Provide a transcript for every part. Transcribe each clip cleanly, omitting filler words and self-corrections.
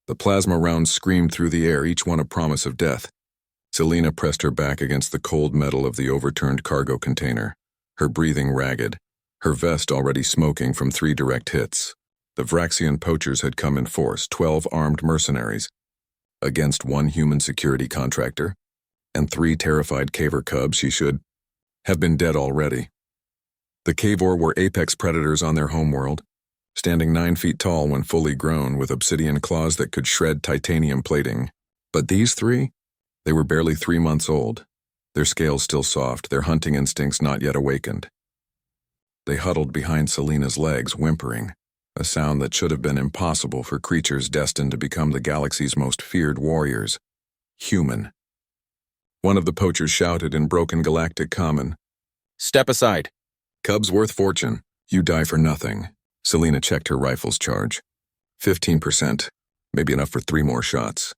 The plasma rounds screamed through the air, each one a promise of death. Selena pressed her back against the cold metal of the overturned cargo container, her breathing ragged, her vest already smoking from 3 direct hits. The Vraxian poachers had come in force, 12 armed mercenaries, against 1 human security contractor, and 3 terrified caver cubs. She should have been dead already. The Cavor were apex predators on their homeworld, standing 9 feet tall when fully grown, with obsidian claws that could shred titanium plating. But these 3? They were barely 3 months old, their scales still soft, their hunting instincts not yet awakened. They huddled behind Selena's legs, whimpering, a sound that should have been impossible for creatures destined to become the galaxy's most feared warriors. Human. One of the poachers shouted in broken galactic common, "Step aside." "Cubs worth fortune. You die for nothing." Selena checked her rifle's charge. 15%, maybe enough for 3 more shots.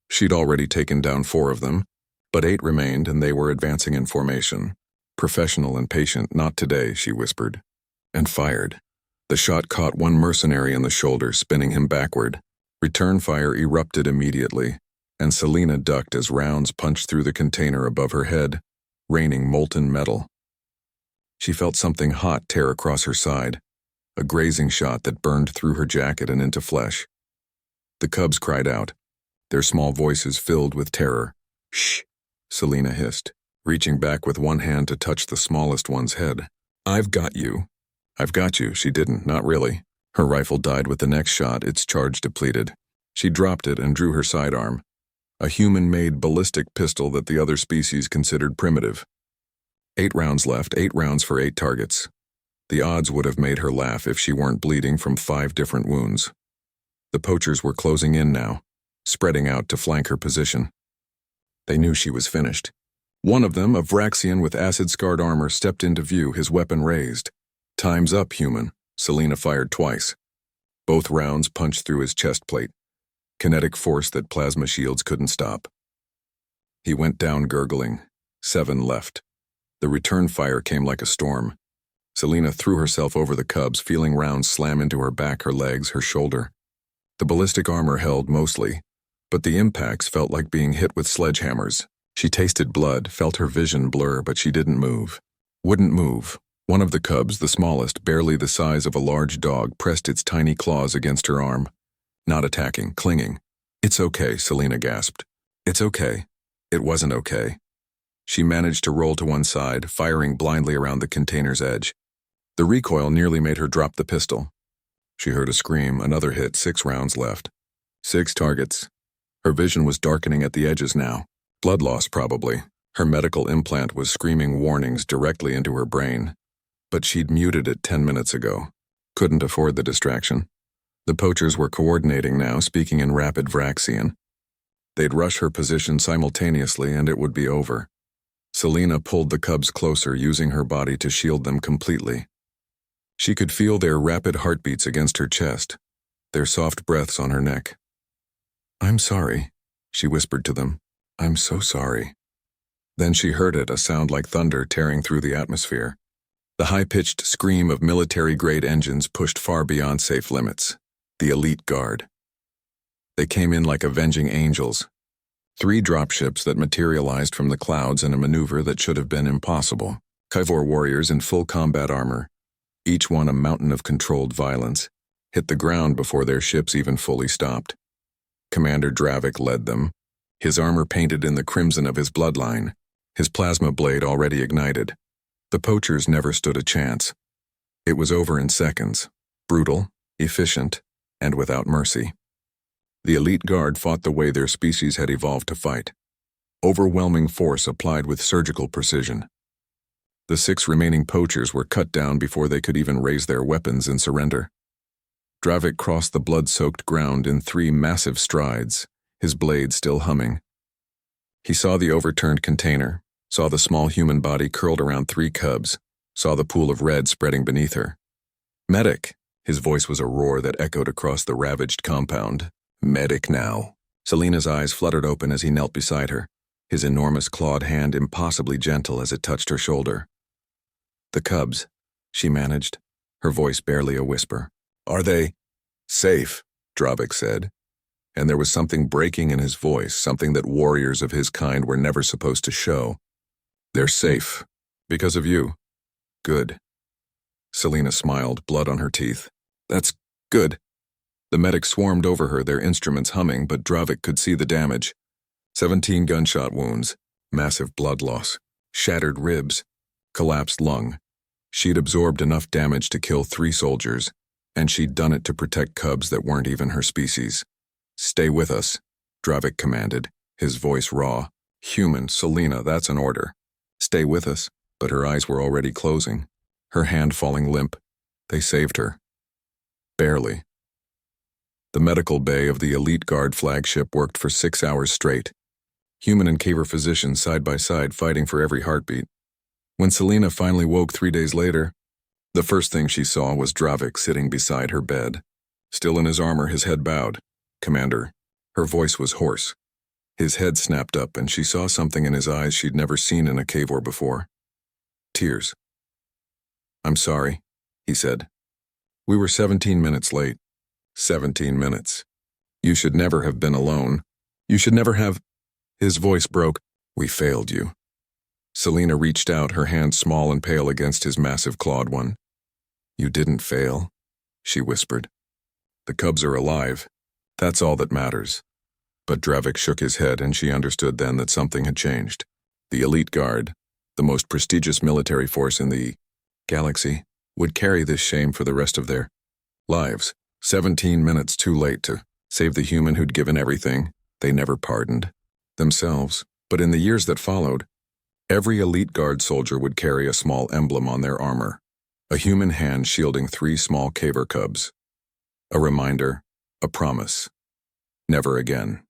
She'd already taken down 4 of them, but 8 remained and they were advancing in formation. "Professional and patient, not today," she whispered, and fired. The shot caught one mercenary in the shoulder, spinning him backward. Return fire erupted immediately, and Selena ducked as rounds punched through the container above her head, raining molten metal. She felt something hot tear across her side, a grazing shot that burned through her jacket and into flesh. The cubs cried out, their small voices filled with terror. "Shh," Selena hissed, reaching back with one hand to touch the smallest one's head. "I've got you." "I've got you." She didn't, not really. Her rifle died with the next shot, its charge depleted. She dropped it and drew her sidearm, a human-made ballistic pistol that the other species considered primitive. 8 rounds left, 8 rounds for 8 targets. The odds would have made her laugh if she weren't bleeding from 5 different wounds. The poachers were closing in now, spreading out to flank her position. They knew she was finished. One of them, a Vraxian with acid-scarred armor, stepped into view, his weapon raised. "Time's up, human." Selena fired twice. Both rounds punched through his chest plate, kinetic force that plasma shields couldn't stop. He went down gurgling. 7 left. The return fire came like a storm. Selena threw herself over the cubs, feeling rounds slam into her back, her legs, her shoulder. The ballistic armor held mostly, but the impacts felt like being hit with sledgehammers. She tasted blood, felt her vision blur, but she didn't move. Wouldn't move. One of the cubs, the smallest, barely the size of a large dog, pressed its tiny claws against her arm. Not attacking, clinging. "It's okay," Selena gasped. "It's okay." It wasn't okay. She managed to roll to one side, firing blindly around the container's edge. The recoil nearly made her drop the pistol. She heard a scream, another hit, 6 rounds left. 6 targets. Her vision was darkening at the edges now. Blood loss, probably. Her medical implant was screaming warnings directly into her brain. But she'd muted it 10 minutes ago. Couldn't afford the distraction. The poachers were coordinating now, speaking in rapid Vraxian. They'd rush her position simultaneously and it would be over. Selena pulled the cubs closer, using her body to shield them completely. She could feel their rapid heartbeats against her chest, their soft breaths on her neck. "I'm sorry," she whispered to them. "I'm so sorry." Then she heard it, a sound like thunder tearing through the atmosphere. The high-pitched scream of military-grade engines pushed far beyond safe limits. The elite guard. They came in like avenging angels. 3 dropships that materialized from the clouds in a maneuver that should have been impossible. Cavor warriors in full combat armor, each one a mountain of controlled violence, hit the ground before their ships even fully stopped. Commander Dravik led them, his armor painted in the crimson of his bloodline, his plasma blade already ignited. The poachers never stood a chance. It was over in seconds, brutal, efficient, and without mercy. The elite guard fought the way their species had evolved to fight. Overwhelming force applied with surgical precision. The 6 remaining poachers were cut down before they could even raise their weapons in surrender. Dravik crossed the blood-soaked ground in 3 massive strides, his blade still humming. He saw the overturned container, saw the small human body curled around 3 cubs, saw the pool of red spreading beneath her. "Medic!" His voice was a roar that echoed across the ravaged compound. "Medic now." Selena's eyes fluttered open as he knelt beside her, his enormous clawed hand impossibly gentle as it touched her shoulder. "The cubs," she managed, her voice barely a whisper. "Are they safe?" Dravik said. and there was something breaking in his voice, something that warriors of his kind were never supposed to show. "They're safe. Because of you." "Good." Selina smiled, blood on her teeth. "That's good." The medics swarmed over her, their instruments humming, but Dravik could see the damage. 17 gunshot wounds, massive blood loss, shattered ribs, collapsed lung. She'd absorbed enough damage to kill 3 soldiers, and she'd done it to protect cubs that weren't even her species. "Stay with us," Dravik commanded, his voice raw. "Human, Selina, that's an order. Stay with us." But her eyes were already closing, her hand falling limp. They saved her. Barely. The medical bay of the Elite Guard flagship worked for 6 hours straight. Human and Caver physicians side by side fighting for every heartbeat. When Selina finally woke 3 days later, the first thing she saw was Dravik sitting beside her bed. Still in his armor, his head bowed. "Commander." Her voice was hoarse. His head snapped up and she saw something in his eyes she'd never seen in a Cavor before. Tears. "I'm sorry," he said. "We were 17 minutes late." 17 minutes. "You should never have been alone. You should never have—" His voice broke. "We failed you." Selina reached out, her hand small and pale against his massive clawed one. "You didn't fail," she whispered. "The cubs are alive. That's all that matters." But Dravik shook his head, and she understood then that something had changed. The Elite Guard, the most prestigious military force in the galaxy, would carry this shame for the rest of their lives. 17 minutes too late to save the human who'd given everything. They never pardoned themselves. But in the years that followed, every Elite Guard soldier would carry a small emblem on their armor, a human hand shielding 3 small Caver cubs. A reminder, a promise. Never again.